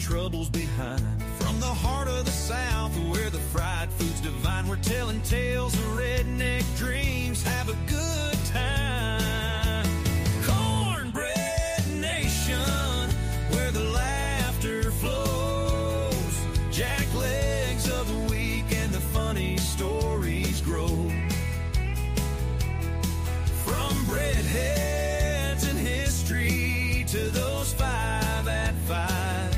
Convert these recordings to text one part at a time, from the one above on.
troubles behind. From the heart of the South, where the fried food's divine, we're telling tales of redneck dreams. Have a good time. Cornbread Nation, where the laughter flows. Jack legs of the week and the funny stories grow. From breadheads and history to those 5 at 5.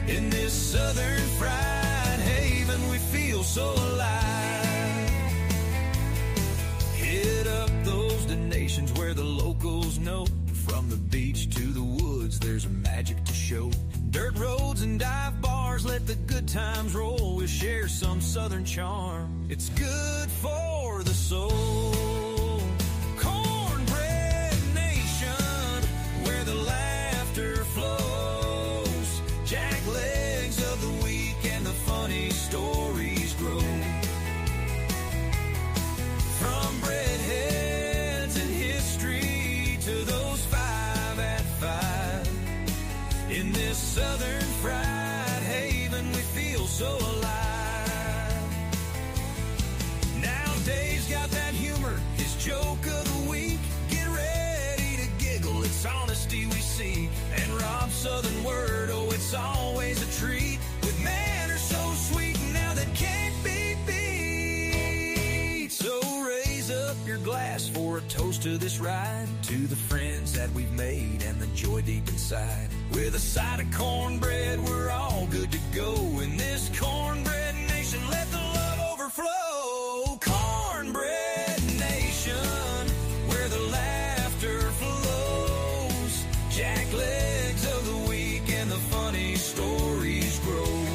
In this southern fried haven, we feel so alive. Hit up those donations where the locals know. From the beach to the woods, there's a magic to show. Dirt roads and dive bars, let the good times roll. We'll share some southern charm. It's good for the soul. Cornbread Nation, where the laughter flows. Jack legs of the week and the funny stories grow. From breadheads and history to those 5 at 5. In this southern fried haven, we feel so alive. Now Dave's got that humor, his joke of the week. Get ready to giggle, it's honesty we seek. And Rob's southern word, oh, it's always a treat. With manners so sweet, now that can't be beat. So raise up your glass for a toast to this ride. To the friends that we've made and the joy deep inside. With a side of cornbread, we're all good to go. In this cornbread nation, let the love overflow. Cornbread Nation, where the laughter flows. Jack legs of the week and the funny stories grow.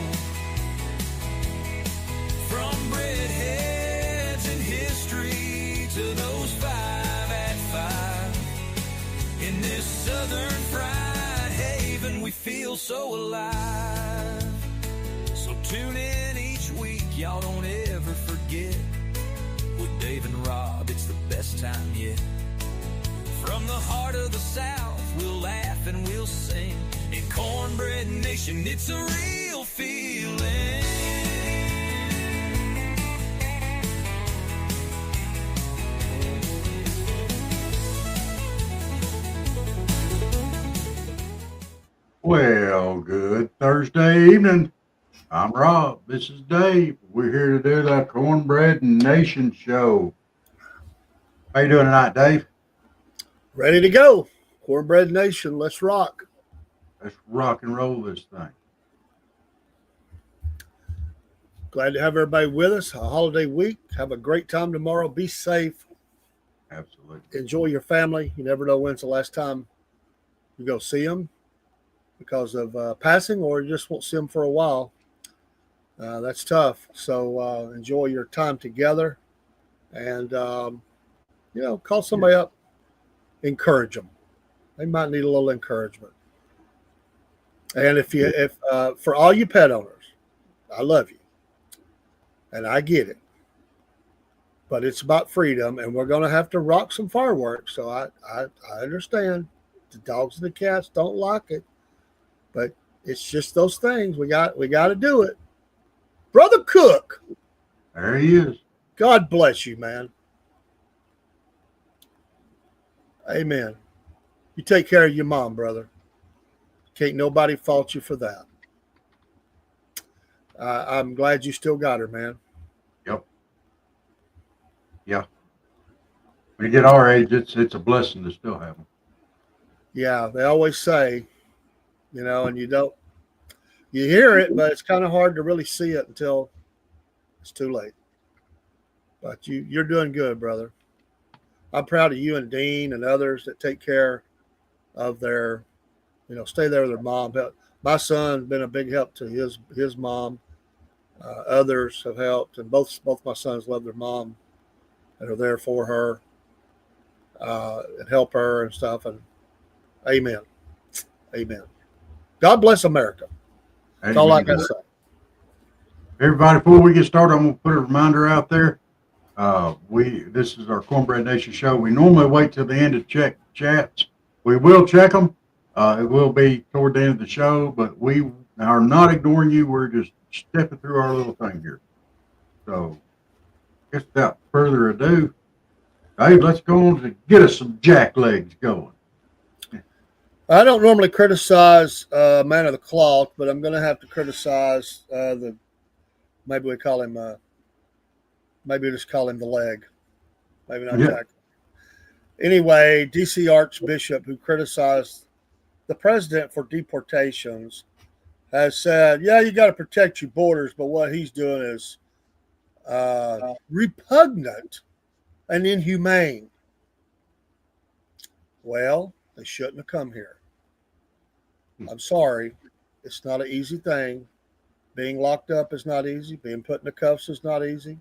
From breadheads and history to those 5 at 5. In this southern fried haven, we feel so alive. So tune in each week, y'all don't ever forget. With Dave and Rob, it's the best time yet. From the heart of the South, we'll laugh and we'll sing. In Cornbread Nation, it's a real feeling. Well, good Thursday evening. I'm Rob. This is Dave. We're here to do the Cornbread Nation show. How you doing tonight, Dave? Ready to go. Cornbread Nation, let's rock. Let's rock and roll this thing. Glad to have everybody with us. A holiday week. Have a great time tomorrow. Be safe. Absolutely. Enjoy your family. You never know when's the last time you go see them because of passing, or you just won't see them for a while. That's tough. So enjoy your time together, and call somebody up, encourage them. They might need a little encouragement. And if for all you pet owners, I love you, and I get it, but it's about freedom, and we're going to have to rock some fireworks. So I understand the dogs and the cats don't like it. But it's just those things. We got to do it. Brother Cook. There he is. God bless you, man. Amen. You take care of your mom, brother. Can't nobody fault you for that. I'm glad you still got her, man. Yep. Yeah. When you get our age, it's a blessing to still have them. Yeah, they always say, and you hear it, but it's kind of hard to really see it until it's too late. But you're doing good, brother. I'm proud of you and Dean and others that take care of their, stay there with their mom. My son's been a big help to his mom. Others have helped, and both my sons love their mom and are there for her and help her and stuff. And amen. Amen. God bless America. That's all I got to say. Everybody, before we get started, I'm going to put a reminder out there. This is our Cornbread Nation show. We normally wait till the end to check chats. We will check them. It will be toward the end of the show, but we Now, we're not ignoring you. We're just stepping through our little thing here. So, I guess without further ado, Dave, let's go on to get us some jack legs going. I don't normally criticize Man of the Cloth, but I'm going to have to criticize the. Maybe we call him. Maybe we just call him the leg. Maybe not Yeah. Jack. Anyway, D.C. Archbishop, who criticized the president for deportations, has said, "Yeah, you got to protect your borders, but what he's doing is repugnant and inhumane." Well, they shouldn't have come here. I'm sorry. It's not an easy thing. Being locked up is not easy. Being put in the cuffs is not easy.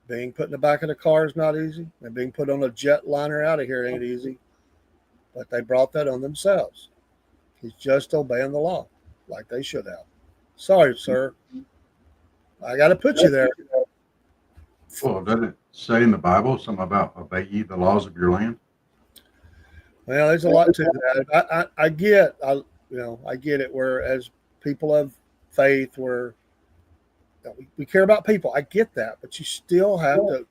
Being put in the back of the car is not easy. And being put on a jetliner out of here ain't easy. But they brought that on themselves. He's just obeying the law like they should have. Sorry, sir. I got to put you there. Well, doesn't it say in the Bible something about obey ye the laws of your land? Well, there's a lot to that. I get it. Where as people of faith, we care about people. I get that, but you still have to.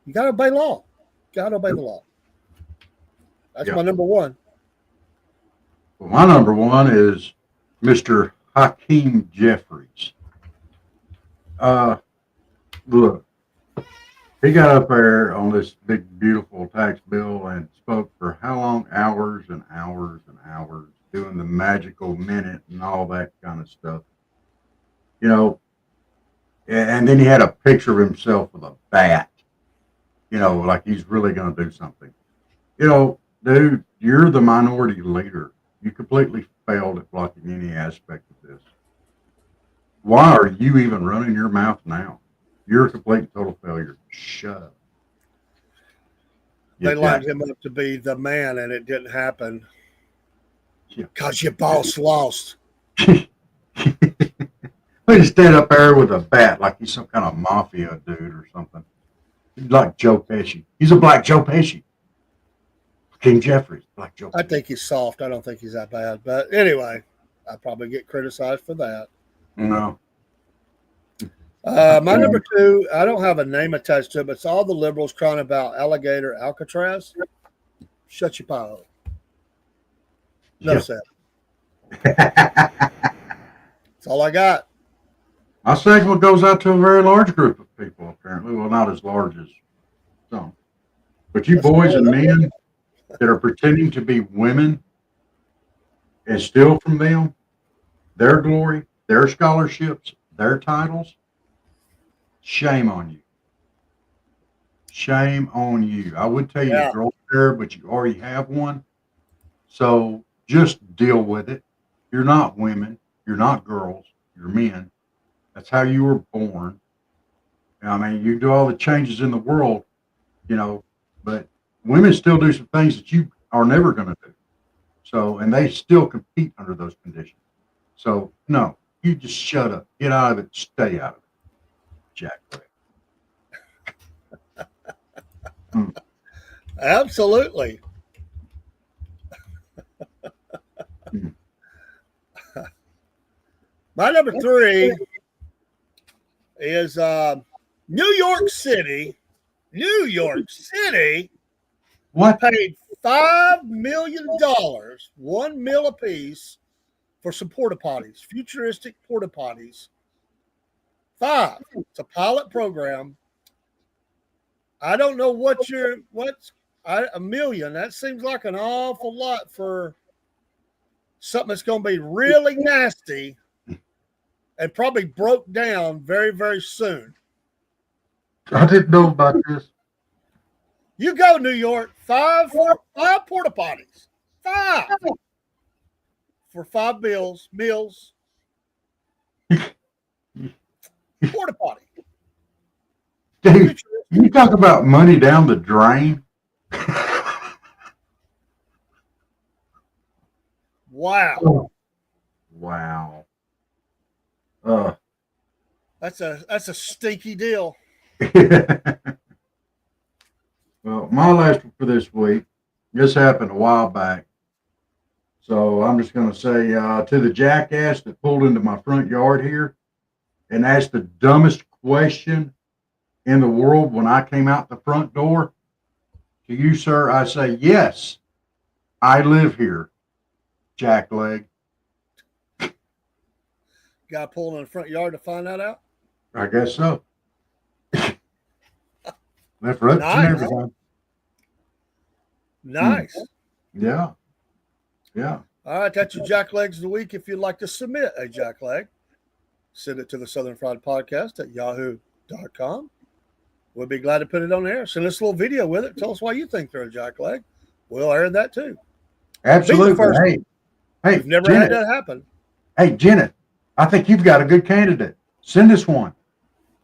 You got to obey law. Got to obey the law. That's my number one. Well, my number one is Mr. Hakeem Jeffries. Look, he got up there on this big, beautiful tax bill and spoke for how long? Hours and hours and hours, doing the magical minute and all that kind of stuff. You know, and then he had a picture of himself with a bat, like he's really going to do something. Dude, you're the minority leader. You completely failed at blocking any aspect of this. Why are you even running your mouth now? You're a complete and total failure. Shut up. They lined him up to be the man, and it didn't happen because your boss lost. He stand up there with a bat like he's some kind of mafia dude or something. He's like Joe Pesci. He's a black Joe Pesci. King Jeffries, black Joe Pesci. I think he's soft. I don't think he's that bad. But anyway, I probably get criticized for that. No. My number two, I don't have a name attached to it, but it's all the liberals crying about alligator Alcatraz. Shut your pie up. No said. That's all I got. My segment goes out to a very large group of people, apparently. Well, not as large as some. But you boys and men that are pretending to be women and steal from them their glory, their scholarships, their titles, shame on you. Shame on you. I would tell you to grow there, but you already have one. So just deal with it. You're not women. You're not girls. You're men. That's how you were born. I mean, you do all the changes in the world, but women still do some things that you are never going to do. So, and they still compete under those conditions. So, no, you just shut up. Get out of it. Stay out of it. Jack. Absolutely. My number three is New York City. New York City paid $5 million, $1 million apiece, for some porta potties, futuristic porta potties. 5. It's a pilot program. I don't know what's a million. That seems like an awful lot for something that's going to be really nasty and probably broke down very, very soon. I didn't know about this. You go, New York, 5 porta potties. 5 for $5 meals. Porta potty. Dude, you talk about money down the drain. Wow. Wow. That's a stinky deal. Well, my last one for this week, this happened a while back. So I'm just going to say to the jackass that pulled into my front yard here and asked the dumbest question in the world when I came out the front door, to you, sir, I say, yes, I live here, jackleg. Guy pulling in the front yard to find that out. I guess so. Left roots and Nice. everything. Nice. Yeah. Yeah. All right, that's your Jack Legs of the week. If you'd like to submit a Jack Leg, send it to the Southern Fried Podcast at yahoo.com. We'll be glad to put it on air. Send us a little video with it. Tell us why you think they're a Jack Leg. We'll air that too. Absolutely. Hey, we've never Janet, had that happen. Hey, Janet, I think you've got a good candidate. Send us one.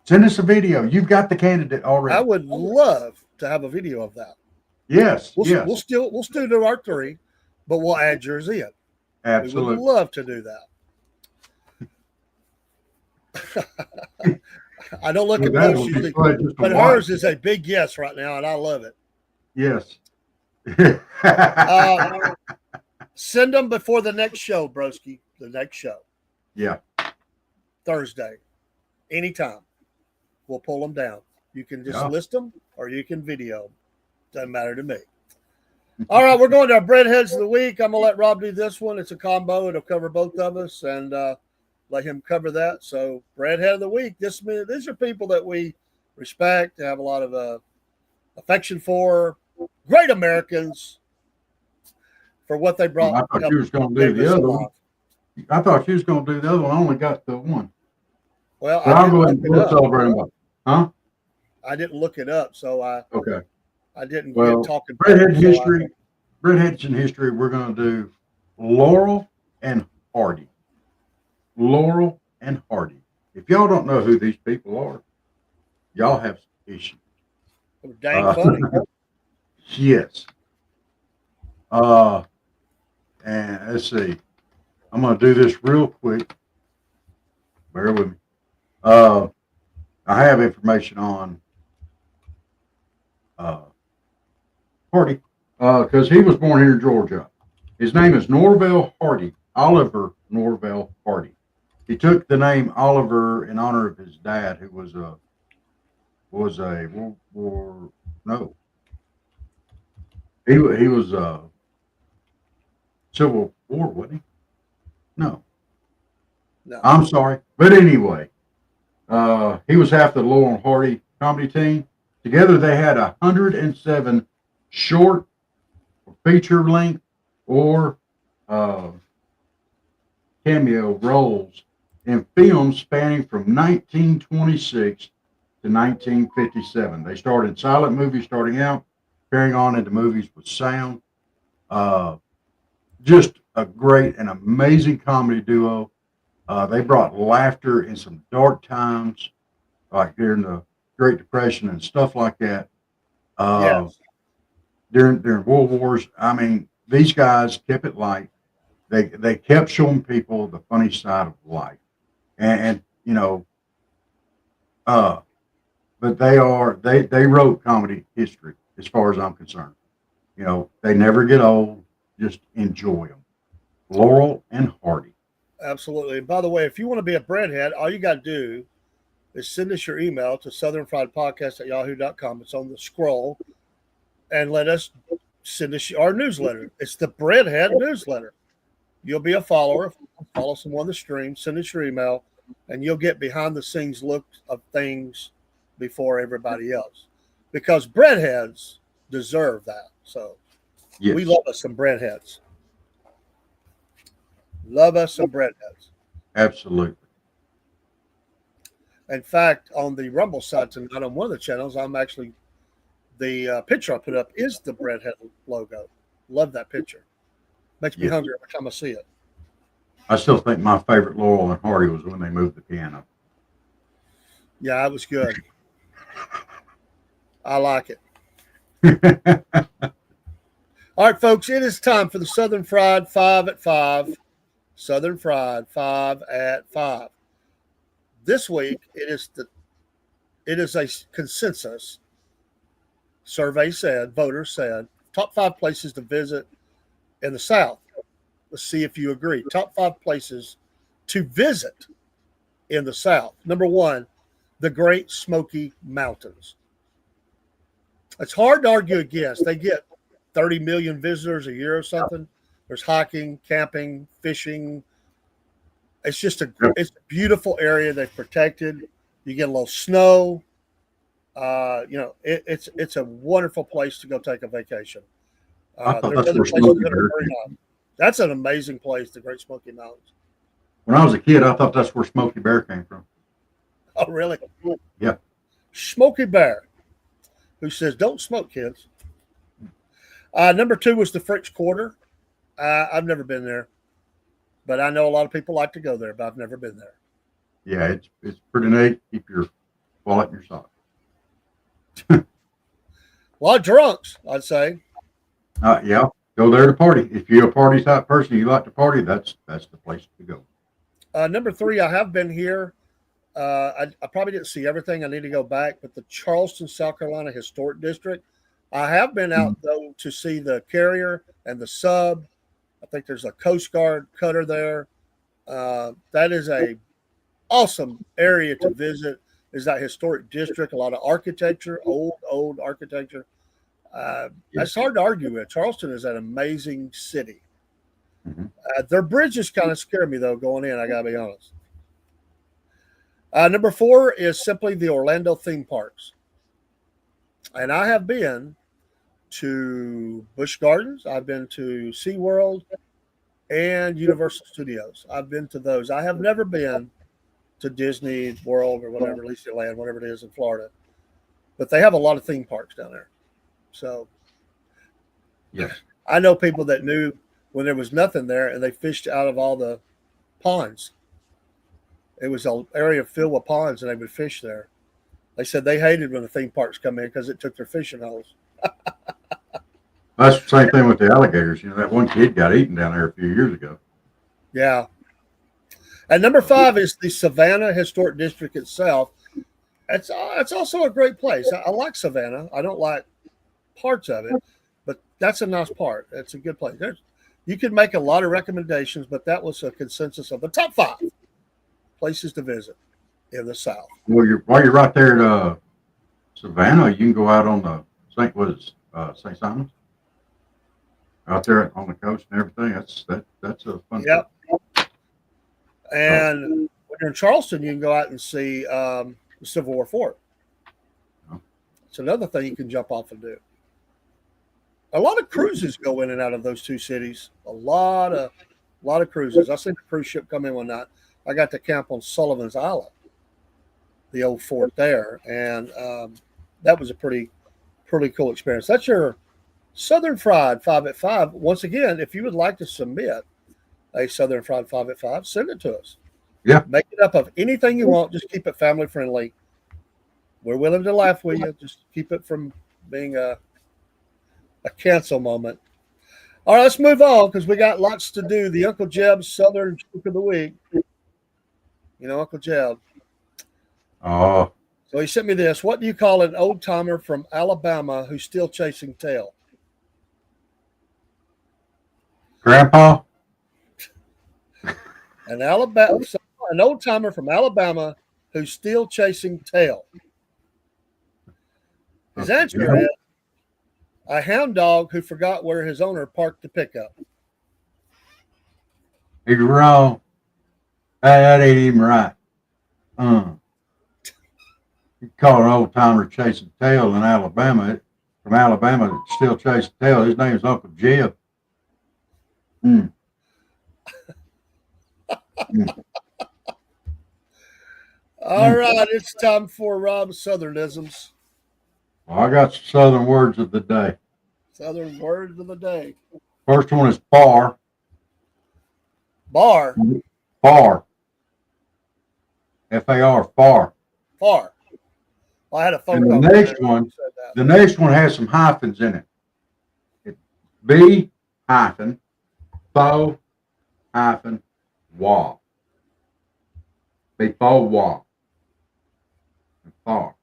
Send us a video. You've got the candidate already. I would love to have a video of that. Yes. We'll still do our 3, but we'll add yours in. Absolutely. We would love to do that. I don't look at those usually, but hers is a big yes right now, and I love it. Yes. Send them before the next show, broski. The next show. Yeah. Thursday. Anytime. We'll pull them down. You can just list them or you can video them. Doesn't matter to me. All right, we're going to our breadheads of the week. I'm going to let Rob do this one. It's a combo. It'll cover both of us and let him cover that. So, breadhead of the week. These are people that we respect, have a lot of affection for. Great Americans for what they brought. I thought you was going to do the other one. I thought you was going to do the other one. I only got the one. Well, so I'll go ahead and celebrate them. Huh? I didn't look it up, so I didn't get talking. Breadhead history. Breadheads in history. We're going to do Laurel and Hardy. Laurel and Hardy. If y'all don't know who these people are, y'all have issues. Dang funny. Yes. And let's see. I'm going to do this real quick. Bear with me. I have information on Hardy because he was born here in Georgia. His name is Norvell Hardy, Oliver Norvell Hardy. He took the name Oliver in honor of his dad, who was a World War He was Civil War, wasn't he? No. I'm sorry. But anyway, he was half the Laurel and Hardy comedy team. Together they had 107 short, feature length, or cameo roles in films spanning from 1926 to 1957. They started in silent movies starting out, carrying on into movies with sound. Just a great and amazing comedy duo. They brought laughter in some dark times, like during the Great Depression and stuff like that. During World Wars, I mean, these guys kept it light. They kept showing people the funny side of life, and you know, but they wrote comedy history as far as I'm concerned. You know, they never get old. Just enjoy them. Laurel and Hardy. Absolutely. And by the way, if you want to be a breadhead, all you got to do is send us your email to southernfriedpodcast@yahoo.com. It's on the scroll. And let us send us our newsletter. It's the Breadhead newsletter. You'll be a follower. Follow someone on the stream. Send us your email, and you'll get behind-the-scenes looks of things before everybody else. Because breadheads deserve that. So we love us some breadheads. Love us some breadheads. Absolutely. In fact, on the Rumble side tonight, on one of the channels, I'm actually the picture I put up is the breadhead logo. Love that picture. Makes me hungry every time I see it. I still think my favorite Laurel and Hardy was when they moved the piano. Yeah, it was good. I like it. All right, folks, it is time for the Southern Fried 5 at 5. Southern Fried 5 at 5. This week, it is a consensus. Survey said, voters said, top 5 places to visit in the South. Let's see if you agree. Top 5 places to visit in the South. Number 1, the Great Smoky Mountains. It's hard to argue against. They get 30 million visitors a year or something. There's hiking, camping, fishing. It's a beautiful area they've protected. You get a little snow. It's a wonderful place to go take a vacation. I thought There's that's other where places Smoky that are Bear very came nice. from. That's an amazing place, the Great Smoky Mountains. When I was a kid, I thought that's where Smoky Bear came from. Oh, really? Yeah. Smoky Bear, who says, "Don't smoke, kids." Number 2 was the French Quarter. I've never been there, but I know a lot of people like to go there, but I've never been there. Yeah, it's pretty neat. Keep your wallet in your sock. A lot of drunks, I'd say. Yeah, go there to party. If you're a party type person, you like to party, that's the place to go. Number 3, I have been here. I probably didn't see everything. I need to go back, but the Charleston, South Carolina Historic District. I have been out, though, to see the carrier and the sub. I think there's a Coast Guard cutter there. That is a awesome area to visit. Is that historic district? A lot of architecture, old architecture. That's hard to argue with. Charleston is an amazing city. Their bridges kind of scare me, though, going in. I got to be honest. Number 4 is simply the Orlando theme parks. And I have been to Busch Gardens. I've been to SeaWorld and Universal Studios. I've been to those. I have never been to Disney World or whatever, Leisure whatever it is in Florida. But they have a lot of theme parks down there. So Yes. I know people that knew when there was nothing there and they fished out of all the ponds. It was an area filled with ponds and they would fish there. They said they hated when the theme parks come in because it took their fishing holes. That's the same thing with the alligators. You know, that one kid got eaten down there a few years ago. Yeah. And number 5 is the Savannah Historic District itself. It's also a great place. I like Savannah. I don't like parts of it, but that's a nice part. It's a good place. You could make a lot of recommendations, but that was a consensus of the top 5 places to visit in the South. Well, while you're right there at Savannah, you can go out on the St. Simons, out there on the coast and everything. That's a fun. Yep. And when you're in Charleston, you can go out and see the Civil War Fort. It's another thing you can jump off and do. A lot of cruises go in and out of those 2 cities. A lot of cruises. I seen a cruise ship come in one night. I got to camp on Sullivan's Island, the old fort there, and that was a pretty cool experience. That's your Southern Fried 5 at 5. Once again, if you would like to submit a Southern Fried 5 at 5, send it to us. Yeah. Make it up of anything you want. Just keep it family friendly. We're willing to laugh with you. Just keep it from being a cancel moment. All right, let's move on because we got lots to do. The Uncle Jeb's Southern Joke of the Week. You know, Uncle Jeb. Oh. So he sent me this. What do you call an old timer from Alabama who's still chasing tail? Grandpa? An old timer from Alabama who's still chasing tail. His answer is a hound dog who forgot where his owner parked the pickup. He's wrong. That ain't even right. You call an old timer chasing tail in Alabama. From Alabama that still chasing tail. His name's Uncle Jeb. All right, it's time for Rob's Southernisms. Well, I got some Southern words of the day. Southern words of the day. First one is far. Bar. Far. F-A-R, far. Far. Well, I had a phone And call. the next one has some hyphens in it. It's B hyphen, fo hyphen, wa. Before wa. And far.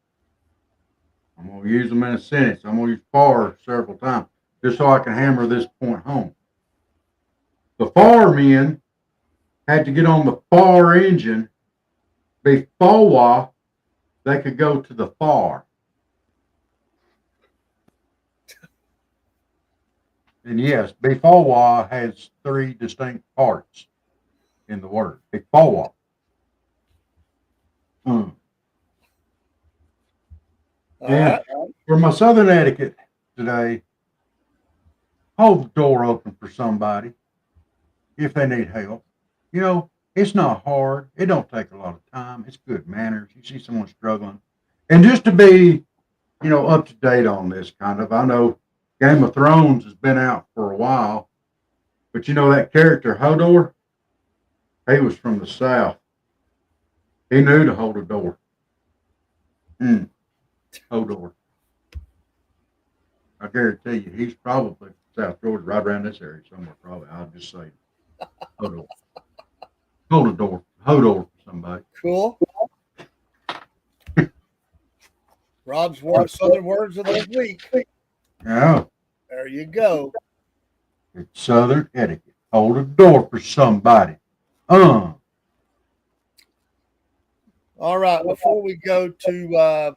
I'm going to use them in a sentence. I'm going to use far several times just so I can hammer this point home. The firemen had to get on the fire engine before they could go to the fire. And yes, before has three distinct parts in the word. Before. And for my Southern etiquette today, hold the door open for somebody if they need help. You know, it's not hard. It don't take a lot of time. It's good manners. You see someone struggling. And just to be, up to date on this kind of, I know Game of Thrones has been out for a while, but that character Hodor, he was from the South. He knew to hold a door. Hodor. I guarantee you, he's probably South Georgia, right around this area somewhere. Probably, I'll just say, Hodor. Hold a door. Hodor for somebody. Cool. Rob's Southern words of the week. Yeah. There you go. It's Southern etiquette. Hold a door for somebody. All right. Before we go to,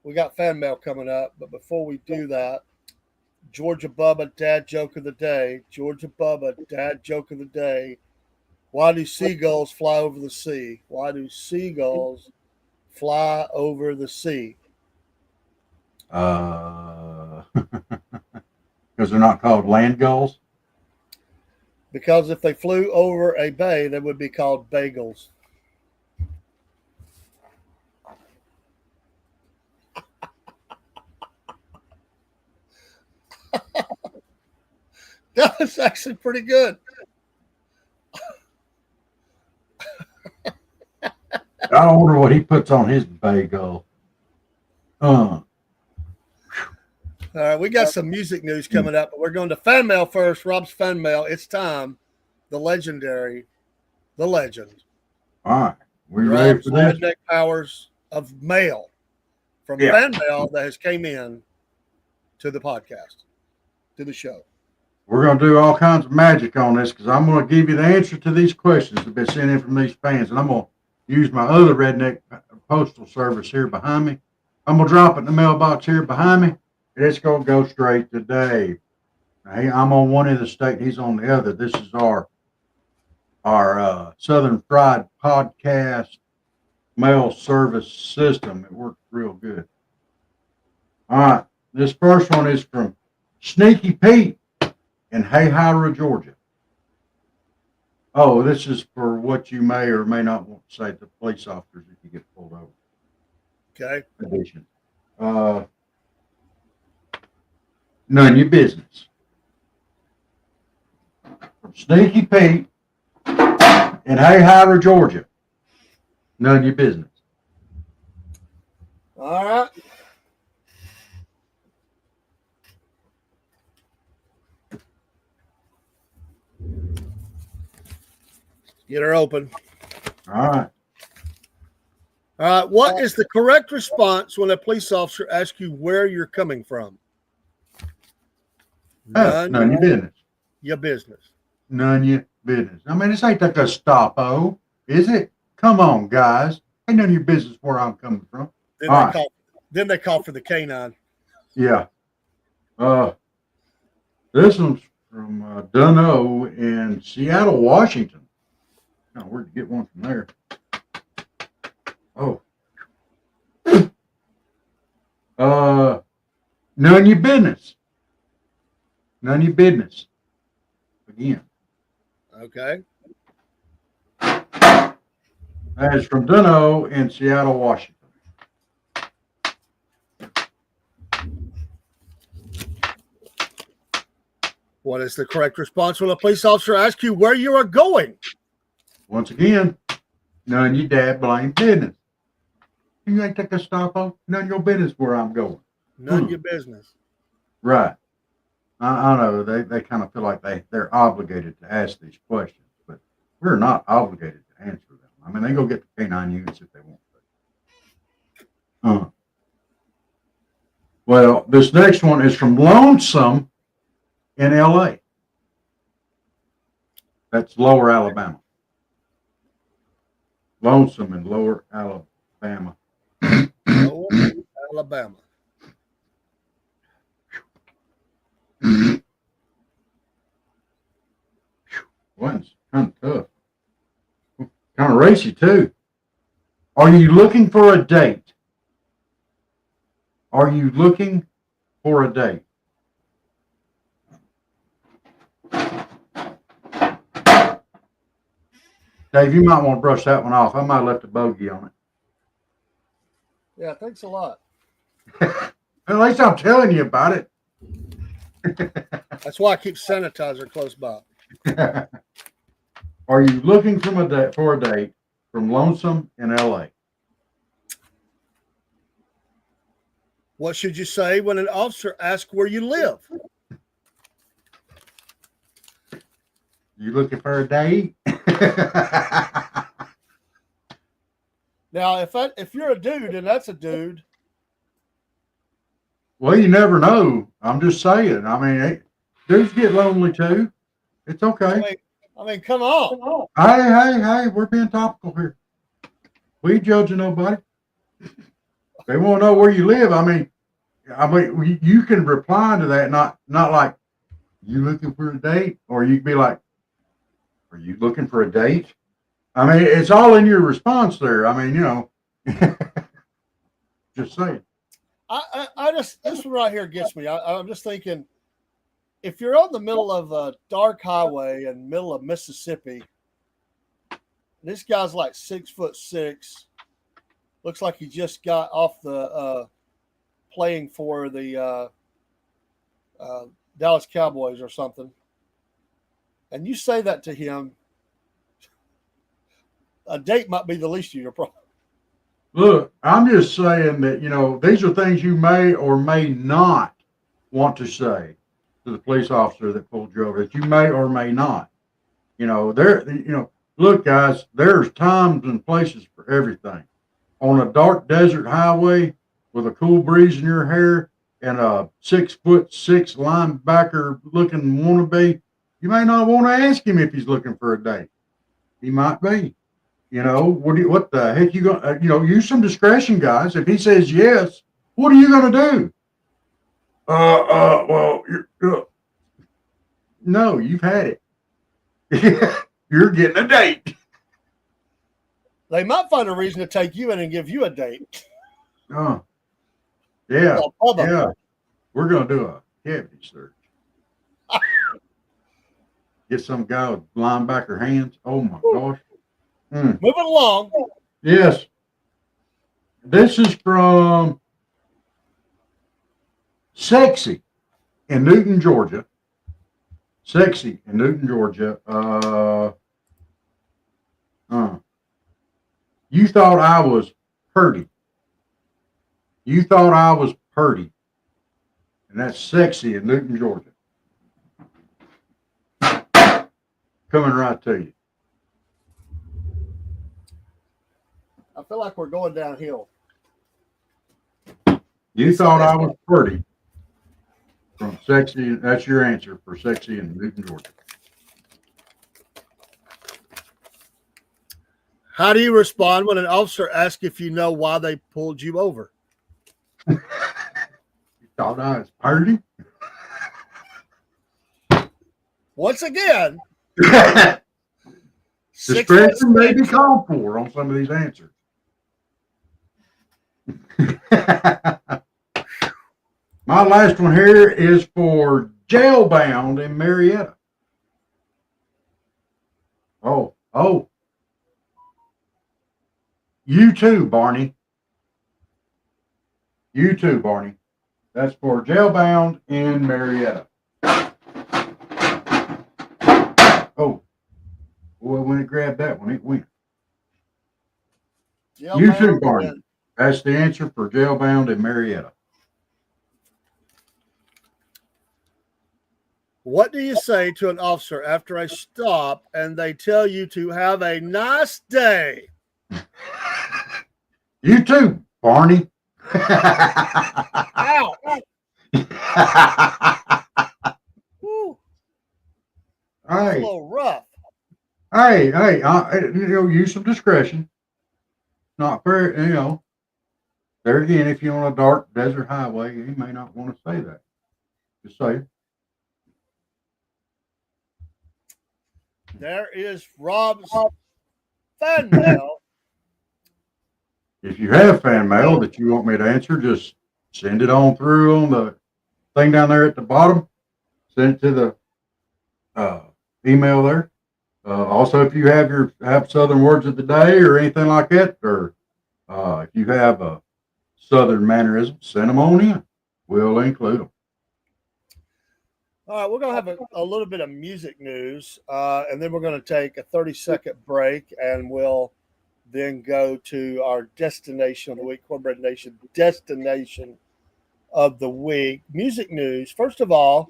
we got fan mail coming up, but before we do that, Georgia Bubba dad joke of the day. Georgia Bubba dad joke of the day. Why do seagulls fly over the sea? Why do seagulls fly over the sea? Because they're not called land gulls. Because if they flew over a bay, they would be called bagels. That was actually pretty good. I wonder what he puts on his bagel. All right, we got some music news coming up, but we're going to fan mail first. Rob's fan mail. It's time. The legendary, the legend. All right, we Rob's ready for this? redneck powers of mail from fan mail that has came in to the podcast, to the show. We're going to do all kinds of magic on this because I'm going to give you the answer to these questions that have been sent in from these fans, and I'm going to use my other redneck postal service here behind me. I'm going to drop it in the mailbox here behind me, and it's going to go straight to Dave. Now, I'm on one end of the state, he's on the other. This is our Southern Fried Podcast mail service system. It works real good. All right, this first one is from Sneaky Pete in Hayhira, Georgia. Oh, this is for what you may or may not want to say to police officers if you get pulled over. Okay. Edition. None of your business. From Sneaky Pete in Hayhira, Georgia. None of your business. All right. Get her open. All right. All right. What is the correct response when a police officer asks you where you're coming from? None of your business. Your business. None of your business. I mean, this ain't like a stop-o, is it? Come on, guys. Ain't none of your business where I'm coming from. Then they call for the canine. Yeah. This one's from Dunno in Seattle, Washington. Now, where'd you get one from there? Oh. None of your business. None of your business. Again. Okay. That is from Dunno in Seattle, Washington. What is the correct response when a police officer asks you where you are going? Once again, none of your dad blame business. You ain't take a stop on none of your business where I'm going. None of your business. Right. I know they kind of feel like they're obligated to ask these questions, but we're not obligated to answer them. I mean, they go get the canine units if they want to. Well, this next one is from Lonesome in LA. That's Lower Alabama. Lonesome in Lower Alabama. Lower Alabama. One's kind of tough. Kind of racy, too. Are you looking for a date? Are you looking for a date? Dave, you might want to brush that one off. I might have left a bogey on Yeah, thanks a lot. it. At least I'm telling you about it. That's why I keep sanitizer close by. Are you looking for a date from Lonesome in L.A.? What should you say when an officer asks where you live? You looking for a date? Now, if you're a dude and that's a dude, Well, you never know. I'm just saying. I mean, dudes get lonely too. It's okay. I mean, come on. Hey, we're being topical here. We ain't judging nobody. They want to know where you live. I mean, you can reply to that, not like you looking for a date, or you can be like, are you looking for a date? I mean, it's all in your response there. I mean, just saying. I just this one right here gets me. I'm just thinking, if you're on the middle of a dark highway in the middle of Mississippi, this guy's like 6'6", looks like he just got off the playing for the Dallas Cowboys or something, and you say that to him, a date might be the least of your problem. Look, I'm just saying that, these are things you may or may not want to say to the police officer that pulled you over, that you may or may not. Look, guys, there's times and places for everything. On a dark desert highway with a cool breeze in your hair and a 6'6" linebacker looking wannabe, you may not want to ask him if he's looking for a date. He might be. What the heck you going to, use some discretion, guys. If he says yes, what are you going to do? Well, no, you've had it. You're getting a date. They might find a reason to take you in and give you a date. Oh, yeah. We're going to do a cavity search. Get some guy with linebacker hands. Oh, my gosh. Moving along. Yes. This is from Sexy in Newton, Georgia. Sexy in Newton, Georgia. You thought I was purty. You thought I was purty. And that's Sexy in Newton, Georgia. Coming right to you. I feel like we're going downhill. You thought I was pretty. From Sexy, that's your answer for Sexy in Newton, Georgia. How do you respond when an officer asks if you know why they pulled you over? You thought I was pretty? Once again, discretion may be called for on some of these answers. My last one here is for Jailbound in Marietta. Oh. You too, Barney. You too, Barney. That's for Jailbound in Marietta. Oh. Well, when it grabbed that one, it went. You too, Barney. That's the answer for Jailbound in Marietta. What do you say to an officer after a stop and they tell you to have a nice day? You too, Barney. Ow. All right. A little rough. Hey, use some discretion. Not fair, There again, if you're on a dark desert highway, you may not want to say that. Just say. There is Rob's fan mail. If you have fan mail that you want me to answer, just send it on through on the thing down there at the bottom. Send it to the email there. Also, if you have Southern words of the day or anything like that, or if you have a Southern mannerism, send them on in. We'll include them. All right, we're going to have a little bit of music news, and then we're going to take a 30-second break, and we'll then go to our destination of the week, Cornbread Nation destination of the week. Music news. First of all,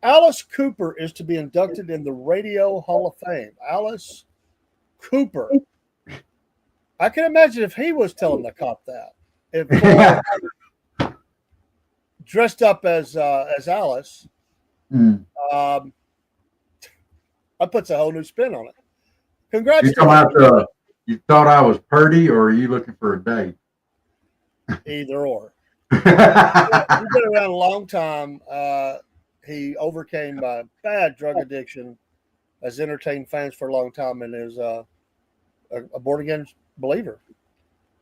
Alice Cooper is to be inducted in the Radio Hall of Fame. Alice Cooper. I can imagine if he was telling the cop that. If dressed up as Alice, that puts a whole new spin on it. Congratulations. You thought I was purdy, or are you looking for a date? Either or. He's been around a long time. He overcame bad drug addiction, has entertained fans for a long time, and is a born-again believer.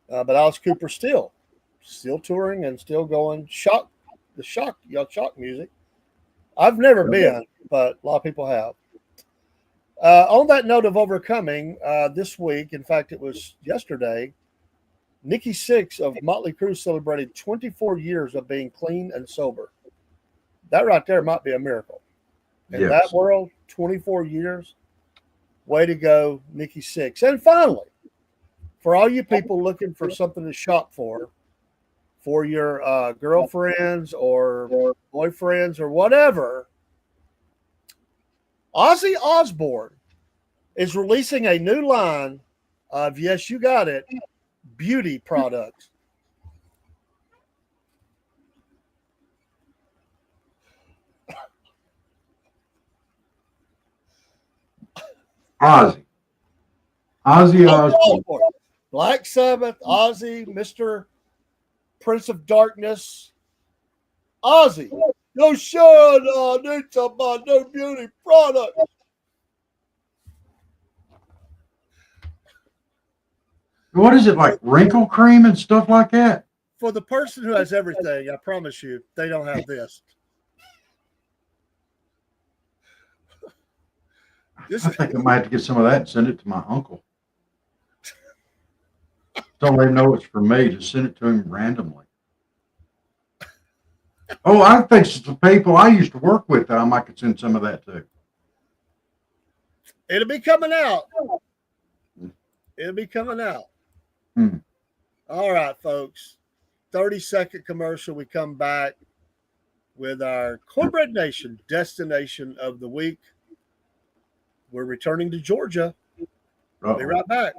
But Alice Cooper still touring and still going. Shock music. I've never been, but a lot of people have. On that note of overcoming, this week, in fact, it was yesterday, Nikki Sixx of Motley Crue celebrated 24 years of being clean and sober. That right there might be a miracle. In that world, 24 years, way to go, Nikki Sixx. And finally, for all you people looking for something to shop for your girlfriends or boyfriends or whatever, Ozzy Osbourne is releasing a new line of, yes, you got it, beauty products. Ozzy Osbourne. Black Sabbath, Ozzy, Mr. Prince of Darkness. Ozzy. No, sure, I need some of my new beauty products. What is it, like wrinkle cream and stuff like that? For the person who has everything, I promise you, they don't have this. I think I might have to get some of that and send it to my uncle. Don't let him know it's for me. Just send it to him randomly. Oh, I think it's the people I used to work with that I might could send some of that to. It'll be coming out. It'll be coming out. All right, folks. 30-second commercial. We come back with our Cornbread Nation destination of the week. We're returning to Georgia. We'll be right back.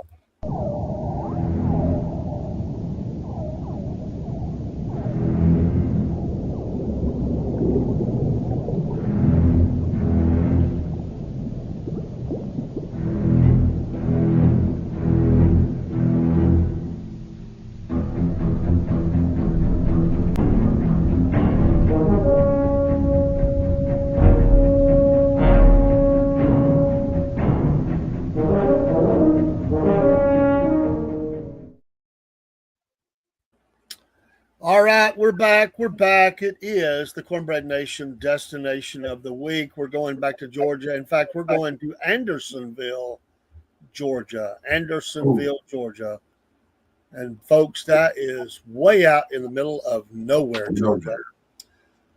All right, we're back. We're back. It is the Cornbread Nation destination of the week. We're going back to Georgia. In fact, we're going to Andersonville, Georgia. Georgia. And folks, that is way out in the middle of nowhere, Georgia.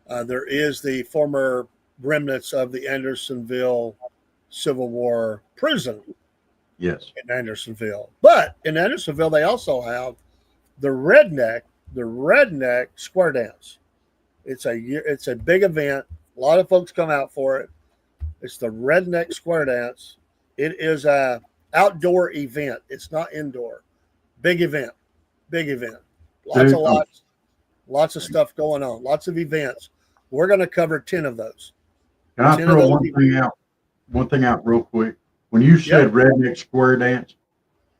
There is the former remnants of the Andersonville Civil War prison. Yes. In Andersonville. But in Andersonville, they also have the redneck square dance. It's a big event. A lot of folks come out for it. It's the redneck square dance. It is a outdoor event. It's not indoor. Big event. Lots of stuff going on. Lots of events. We're going to cover 10 of those. Can I throw one thing out real quick? When you said redneck square dance,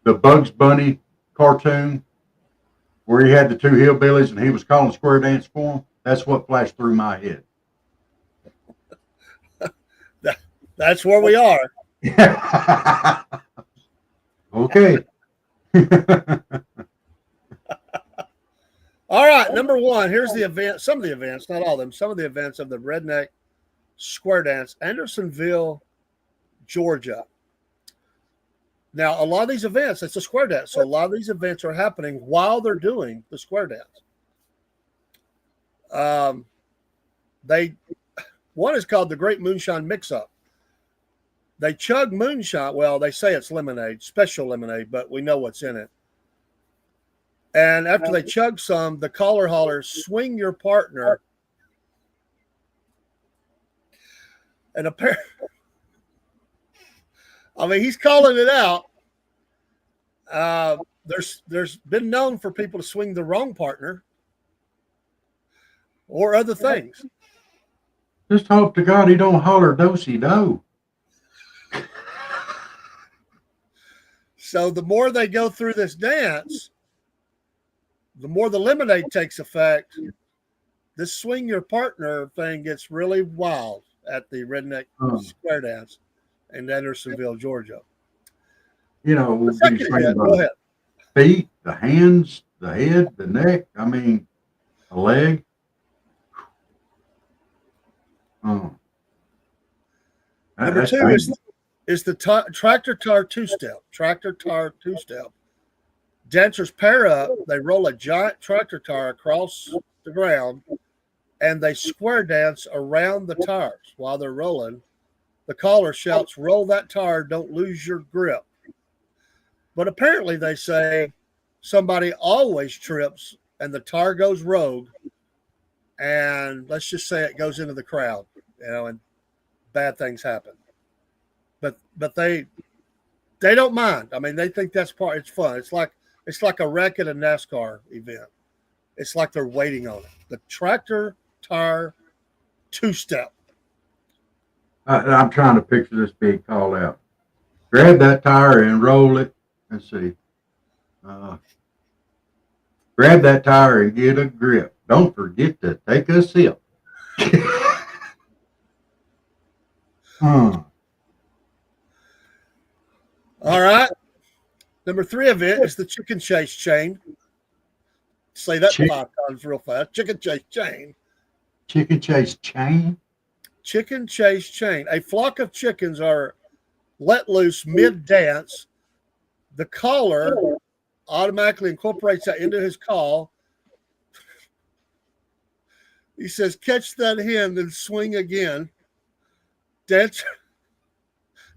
the Bugs Bunny cartoon where he had the two hillbillies and he was calling square dance for them, that's what flashed through my head. That's where we are. Okay. All right, number one. Here's the event. Some of the events, not all of them. Some of the events of the Redneck Square Dance, Andersonville, Georgia. Now, a lot of these events, it's a square dance. So a lot of these events are happening while they're doing the square dance. One is called the Great Moonshine Mix-Up. They chug moonshine. Well, they say it's lemonade, special lemonade, but we know what's in it. And after they chug some, the caller hollers, swing your partner. And he's calling it out. There's been known for people to swing the wrong partner or other things. Just hope to God he don't holler do-si-do. So the more they go through this dance, the more the lemonade takes effect. This swing your partner thing gets really wild at the Redneck Square Dance in Andersonville, Georgia. You know, we'll be swinging the feet, the hands, the head, the neck. I mean, a leg. Number two is the tractor tar two-step. Tractor tar two-step. Dancers pair up. They roll a giant tractor tire across the ground, and they square dance around the tires while they're rolling. The caller shouts, "Roll that tire, don't lose your grip." But apparently they say somebody always trips and the tire goes rogue, and let's just say it goes into the crowd, and bad things happen. But they don't mind. I mean, they think it's fun. It's like a wreck at a NASCAR event. It's like they're waiting on it. The tractor tire two-step. I'm trying to picture this being called out. Grab that tire and roll it. Let's see. Grab that tire and get a grip. Don't forget to take a sip. All right. Number 3 event is the chicken chase chain. Say that 5 times real fast. Chicken chase chain. Chicken chase chain? Chicken chase chain. A flock of chickens are let loose mid-dance. The caller automatically incorporates that into his call. He says, "Catch that hen and swing again."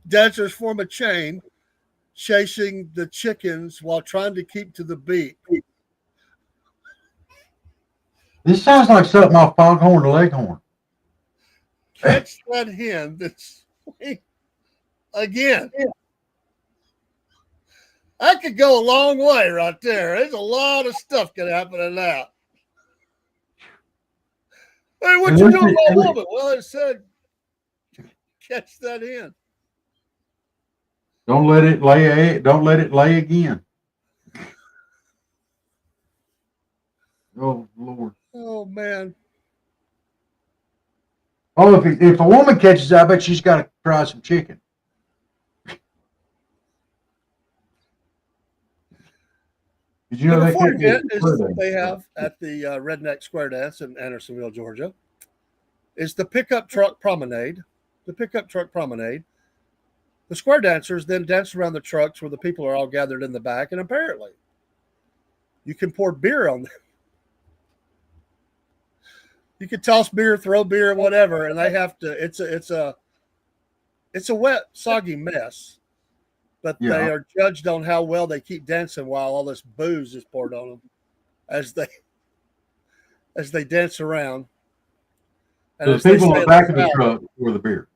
Dancers form a chain, chasing the chickens while trying to keep to the beat. This sounds like something off Foghorn to Leghorn. Catch that hen and swing again. That could go a long way right there. There's a lot of stuff can happen in that. Hey, what you doing, my woman? Well, it said, catch that hen. Don't let it lay. Don't let it lay again. Oh Lord. Oh man. Oh, if a woman catches it, I bet she's got to try some chicken. Did you know Number they 4 event is they have at the Redneck Square Dance in Andersonville, Georgia, is the pickup truck promenade. The pickup truck promenade. The square dancers then dance around the trucks where the people are all gathered in the back, and apparently you can pour beer on them. You can toss beer, throw beer, whatever, and they have to. It's a wet, soggy mess. But they are judged on how well they keep dancing while all this booze is poured on them as they dance around. And the people in the back of the truck pour the beer.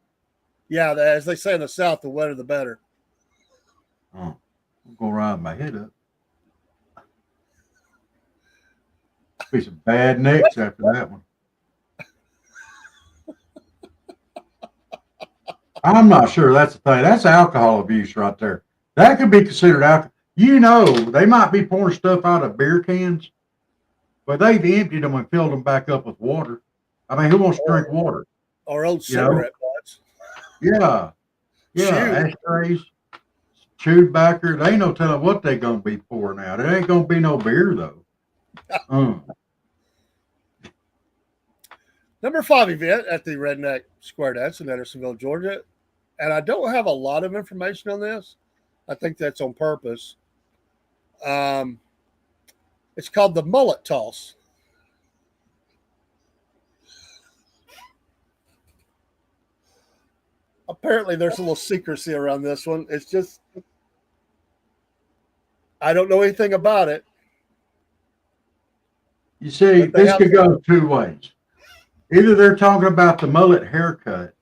Yeah, as they say in the South, the wetter the better. Oh, I'm gonna ride my head up. Be some bad necks after that one. I'm not sure that's the thing. That's alcohol abuse right there. That could be considered alcohol. You know, they might be pouring stuff out of beer cans, but they've emptied them and filled them back up with water. I mean, who wants to drink water? Or old You know? cigarette butts. Yeah, yeah. Shoot. Ashtrays, chewed backer. They ain't no telling what they gonna be pouring out. It ain't gonna be no beer though. Mm. Number 5 event at the Redneck Square Dance in Andersonville, Georgia. And I don't have a lot of information on this. I think that's on purpose. It's called the mullet toss. Apparently, there's a little secrecy around this one. It's just, I don't know anything about it. You see, But they this have could go two ways. Either they're talking about the mullet haircut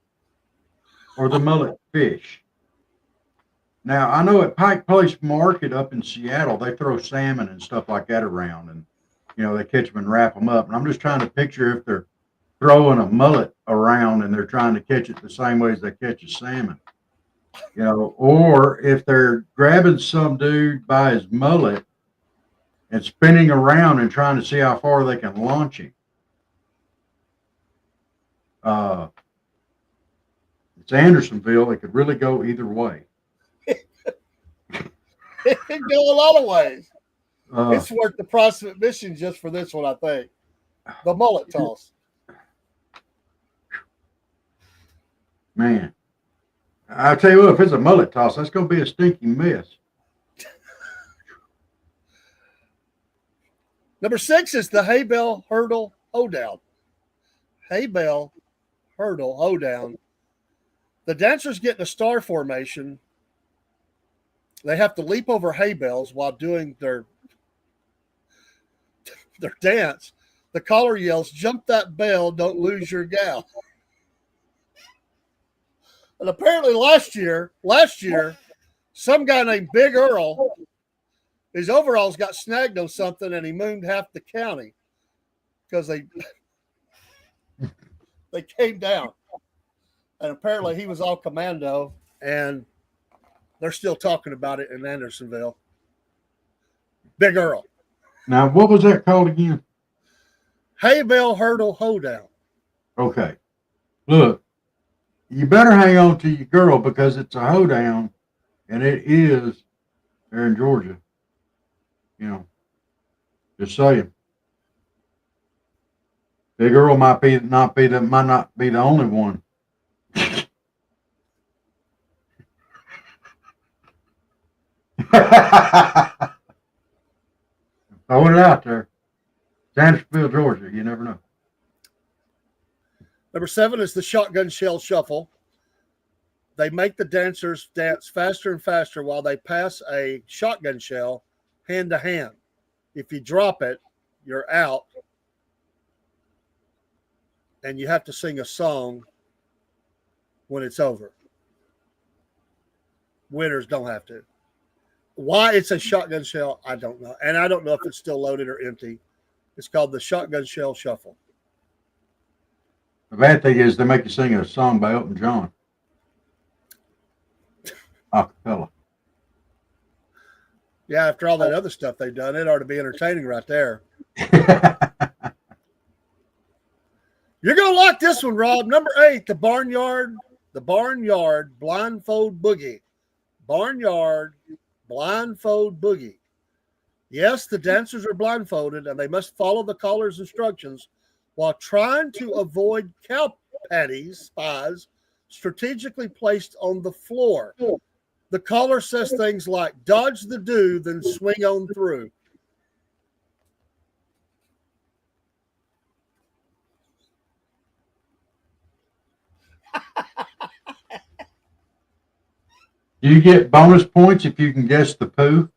or the mullet fish. Now, I know at Pike Place Market up in Seattle, they throw salmon and stuff like that around, and they catch them and wrap them up. And I'm just trying to picture if they're throwing a mullet around and they're trying to catch it the same way as they catch a salmon, or if they're grabbing some dude by his mullet and spinning around and trying to see how far they can launch him. It's Andersonville. It could really go either way. It can go a lot of ways. Uh, It's worth the price of admission just for this one, I think. The mullet toss. Man, I tell you what, if it's a mullet toss, that's going to be a stinky mess. Number 6 is the hay bale hurdle hoedown. Hay bale hurdle hoedown. The dancers get in a star formation. They have to leap over hay bales while doing their dance. The caller yells, "Jump that bale, don't lose your gal." And apparently last year, some guy named Big Earl, his overalls got snagged on something and he mooned half the county because they came down. And apparently he was all commando, and they're still talking about it in Andersonville. Big Earl. Now, what was that called again? Hay bale hurdle hoedown. Okay. Look, you better hang on to your girl because it's a hoedown, and it is there in Georgia. Just saying. Big Earl might not be the only one. Throwing it out there. Sandersville, Georgia. You never know. Number 7 is the shotgun shell shuffle. They make the dancers dance faster and faster while they pass a shotgun shell hand to hand. If you drop it, you're out. And you have to sing a song when it's over. Winners don't have to. Why it's a shotgun shell, I don't know. And I don't know if it's still loaded or empty. It's called the shotgun shell shuffle. The bad thing is they make you sing a song by Elton John. Acapella. Yeah, after all that other stuff they've done, it ought to be entertaining right there. You're going to like this one, Rob. Number 8, the Barnyard Blindfold Boogie. Barnyard Blindfold Boogie. Yes, the dancers are blindfolded and they must follow the caller's instructions while trying to avoid cow patties, spies, strategically placed on the floor. The caller says things like, "Dodge the dew, then swing on through." Do you get bonus points if you can guess the poo?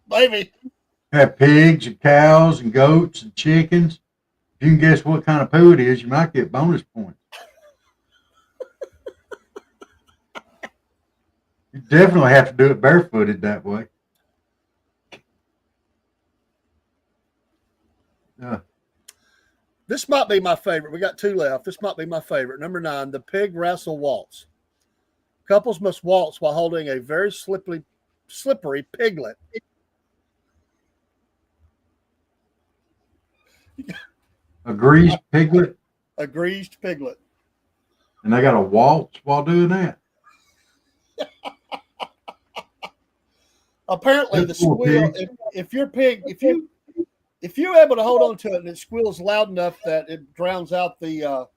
Maybe. Have pigs and cows and goats and chickens. If you can guess what kind of poo it is, you might get bonus points. You definitely have to do it barefooted that way. This might be my favorite. We got 2 left. This might be my favorite. Number 9, the pig wrestle waltz. Couples must waltz while holding a very slippery piglet. A greased piglet, A greased piglet. and they got a waltz while doing that. Apparently, That's the cool, squeal. pig. If your pig, if you're able to hold on to it and it squeals loud enough that it drowns out the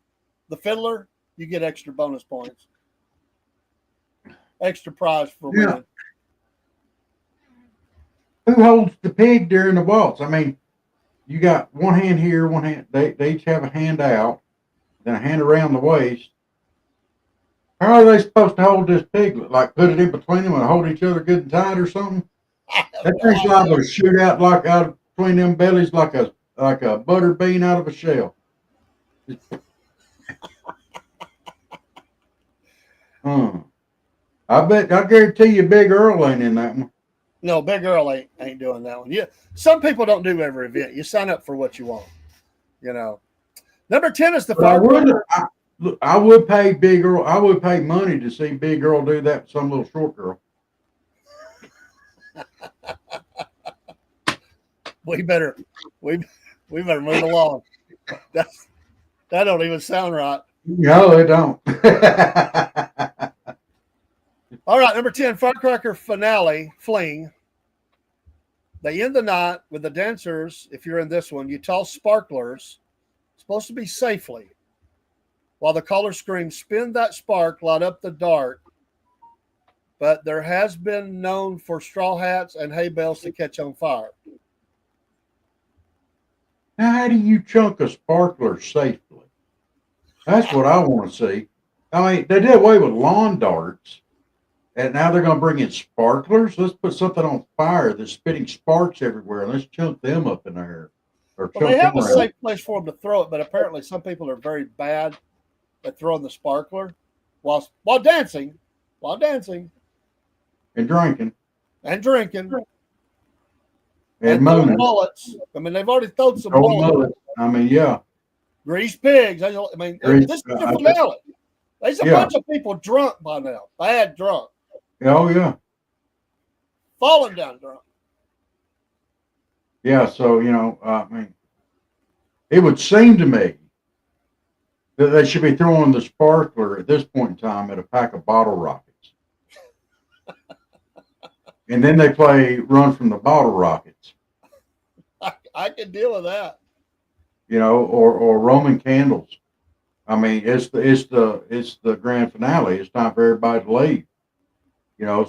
fiddler, you get extra bonus points. Extra prize for Yeah. winning. Who holds the pig during the waltz? I mean, you got one hand here, one hand. They each have a hand out, then a hand around the waist. How are they supposed to hold this piglet? Like put it in between them and hold each other good and tight or something? That thing's liable to shoot out like out of between them bellies like a butter bean out of a shell. I guarantee you Big Earl ain't in that one. No, Big Earl ain't doing that one. Yeah, some people don't do every event. You sign up for what you want. You know. Number 10 is the But firecracker. I would pay Big Earl. I would pay money to see Big Earl do that with some little short girl. We better move along. That don't even sound right. No, it don't. All right, number 10, firecracker finale fling. They end the night with the dancers. If you're in this one, you toss sparklers, supposed to be safely, while the caller screams, "Spin that spark, light up the dark." But there has been known for straw hats and hay bales to catch on fire. Now, how do you chunk a sparkler safely? That's what I want to see. I mean, they did away with lawn darts, and now they're going to bring in sparklers. Let's put something on fire that's spitting sparks everywhere, and let's chunk them up in there. Or Well, they have a them around. safe place for them to throw it, but apparently some people are very bad at throwing the sparkler while dancing, And drinking. and drinking. And throwing mooning. bullets. I mean, they've already thrown some Oh, bullets. I mean, yeah. Greased pigs. I mean, this is the finale. There's a bunch of people drunk by now. Bad drunk. Oh, yeah. Falling down drunk. Yeah, so, I mean, it would seem to me that they should be throwing the sparkler at this point in time at a pack of bottle rockets. And then they play Run from the Bottle Rockets. I can deal with that. Or Roman candles. I mean, it's the grand finale. It's time for everybody to leave.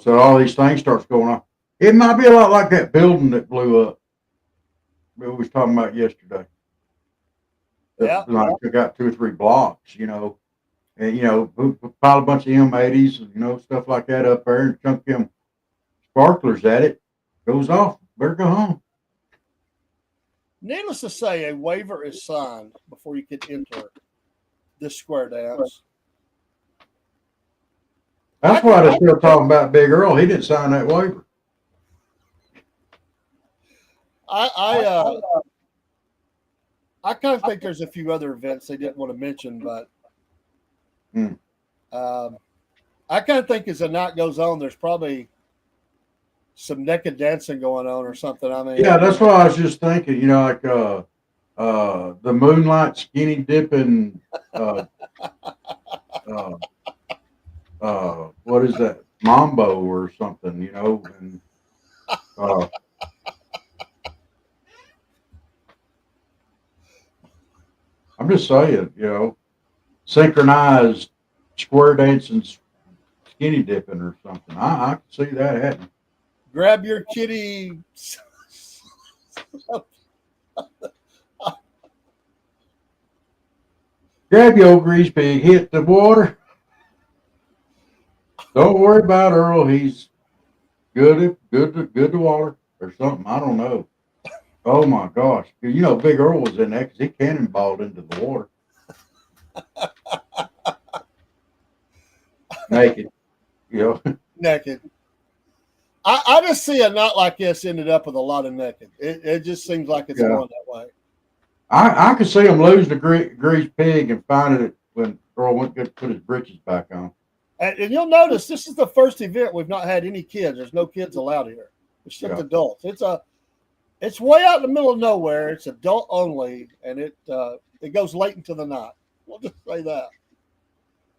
So all these things starts going on. It might be a lot like that building that blew up. We was talking about yesterday. Yeah. Like took out 2 or 3 blocks, and pile a bunch of M80s and stuff like that up there and chunk them sparklers at it. Goes off. Better go home. Needless to say, a waiver is signed before you can enter this square dance. That's why they're still talking about Big Earl. He didn't sign that waiver. I kind of think there's a few other events they didn't want to mention, but I kind of think as the night goes on, there's probably some naked dancing going on or something. I mean, yeah, that's what I was just thinking. Like the moonlight skinny dipping. What is that? Mambo or something? And I'm just saying, synchronized square dancing, skinny dipping or something. I can see that happening. grab your kitty. Grab your old grease pig, hit the water. Don't worry about Earl. He's good to water or something. I don't know. Oh my gosh. Big Earl was in there because he cannonballed into the water. Naked. Naked. I just see a night like this ended up with a lot of naked. It just seems like it's going that way. I could see him losing the greased pig and finding it when Earl went to put his britches back on. And you'll notice this is the first event we've not had any kids. There's no kids allowed here. It's just adults. It's way out in the middle of nowhere. It's adult only, and it goes late into the night. We'll just say that.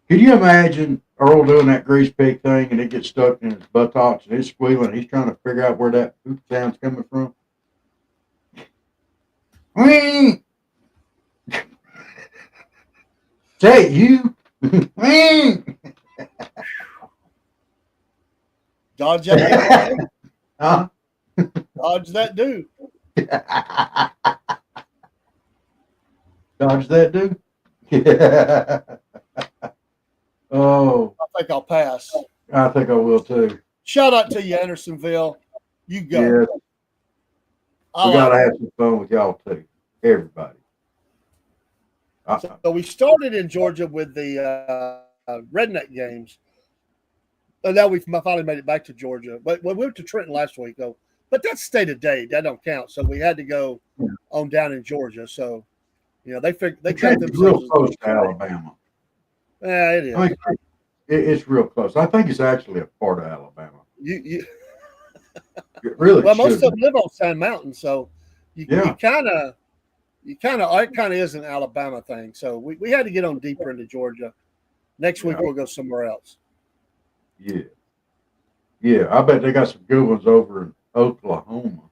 Can you imagine Earl doing that grease pig thing and it gets stuck in his buttocks and he's squealing and he's trying to figure out where that poop sound's coming from? Wing! Say it, you! Wing! Dodge that. Huh? Dodge that dude. Dodge that dude? Yeah. Oh, I think I'll pass. I think I will too. Shout out to you, Andersonville. You go. Yeah, we gotta have some fun with y'all too, everybody. So we started in Georgia with the redneck games, and now we've finally made it back to Georgia. But we went to Trenton last week, though. But that's state of day. That don't count. So we had to go on down in Georgia. So they cut themselves real close to Alabama. Yeah, it is. I mean, it's real close. I think it's actually a part of Alabama. It really well, most of them live on Sand Mountain, so it kind of is an Alabama thing. So we had to get on deeper into Georgia. Next week we'll go somewhere else. Yeah. I bet they got some good ones over in Oklahoma.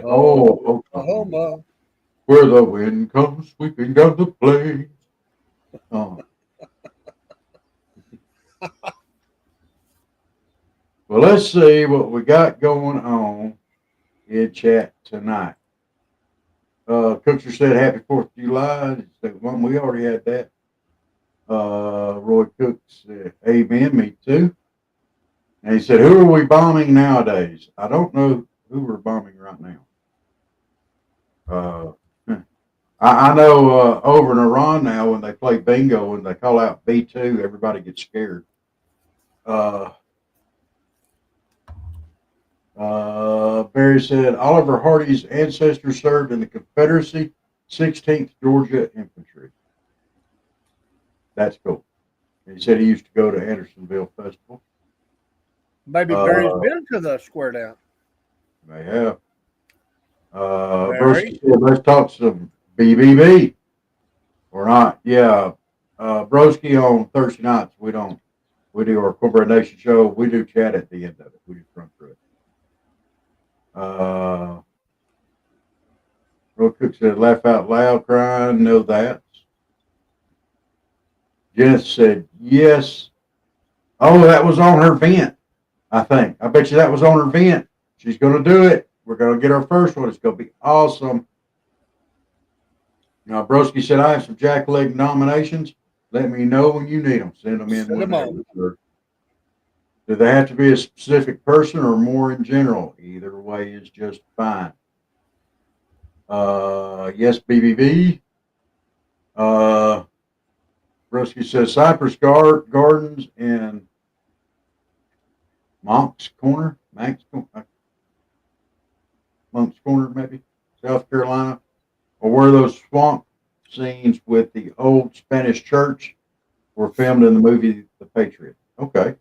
Oklahoma, where the wind comes sweeping down the plains. Well, let's see what we got going on in chat tonight. Cookser said happy 4th of July. We already had that. Roy Cook said, amen, me too. And he said, who are we bombing nowadays? I don't know who we're bombing right now. I know over in Iran now, when they play bingo and they call out B2, everybody gets scared. Barry said, Oliver Hardy's ancestors served in the Confederacy, 16th Georgia Infantry. That's cool. And he said he used to go to Andersonville Festival. Maybe Barry's been to the Square Down. May have. Broski said, let's talk some BBB. Or not. Yeah. Broski on Thursday nights, we do our Cornbread Nation show. We do chat at the end of it. We just run through it. Roy Cook said, laugh out loud, crying. Know that. Jess said, yes. Oh, that was on her vent, I think. I bet you that was on her vent. She's going to do it. We're going to get our first one. It's going to be awesome. Now, Broski said, I have some jackleg nominations. Let me know when you need them. Send them in. Do they have to be a specific person or more in general? Either way is just fine. Yes, BBB. Broski says Cypress Gardens in Monk's Corner, maybe, South Carolina, or where those swamp scenes with the old Spanish church were filmed in the movie The Patriot. Okay.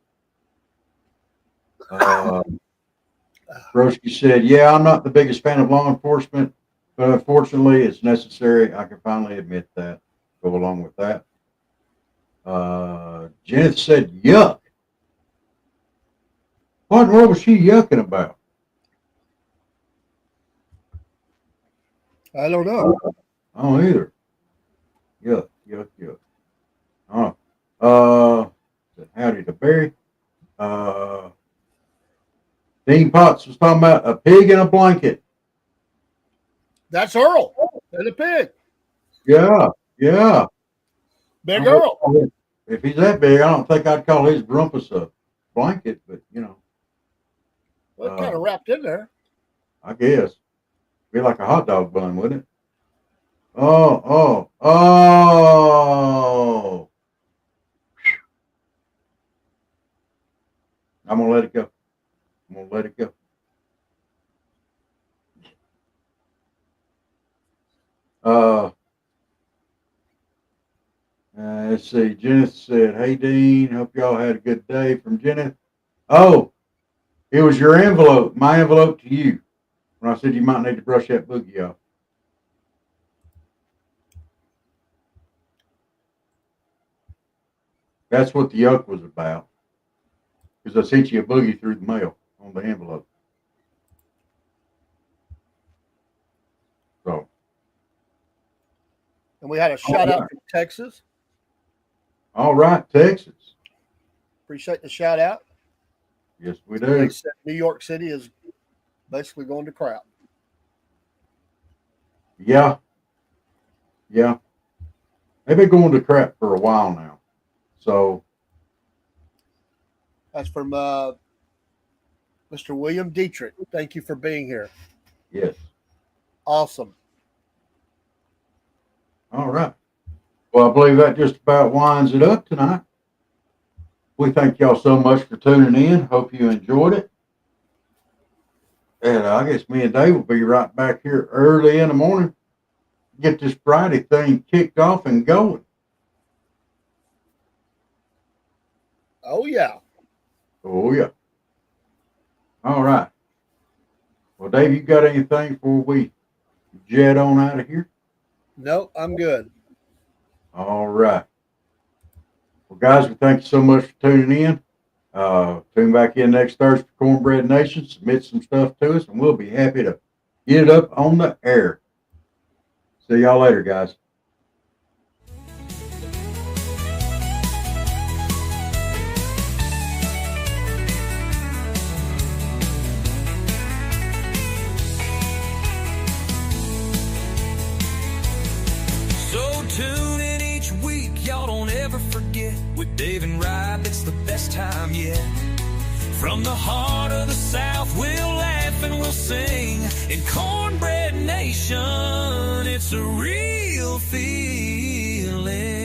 Broski said, yeah, I'm not the biggest fan of law enforcement, but unfortunately it's necessary. I can finally admit that. Go along with that. Jennifer said, yuck. What in the world was she yucking about? I don't know. I don't either. Yuck. Howdy to Barry. Dean Potts was talking about a pig in a blanket. That's Earl and the pig. Yeah. Big Earl. If he's that big, I don't think I'd call his grumpus a blanket, but Well, kind of wrapped in there. I guess. Be like a hot dog bun, wouldn't it? Oh. I'm going to let it go. Uh, let's see. Jenith said, "Hey Dean, hope y'all had a good day." From Jenith. Oh, it was your envelope. My envelope to you when I said you might need to brush that boogie off. That's what the yoke was about. Because I sent you a boogie through the mail on the envelope. So. And we had a shout out from Texas. All right, Texas. Appreciate the shout out. Yes, we They do. said New York City is basically going to crap. Yeah. Yeah. They've been going to crap for a while now. So. That's from Mr. William Dietrich. Thank you for being here. Yes. Awesome. All right. Well, I believe that just about winds it up tonight. We thank y'all so much for tuning in. Hope you enjoyed it. And I guess me and Dave will be right back here early in the morning. Get this Friday thing kicked off and going. Oh, yeah. Oh, yeah. All right. Well, Dave, you got anything before we jet on out of here? No, I'm good. All right. Well, guys, we thank you so much for tuning in. Tune back in next Thursday for Cornbread Nation. Submit some stuff to us, and we'll be happy to get it up on the air. See y'all later, guys. So tune in each week, y'all don't ever forget. With Dave and Rob, it's the best time yet. From the heart of the South, we'll laugh and we'll sing. In Cornbread Nation, it's a real feeling.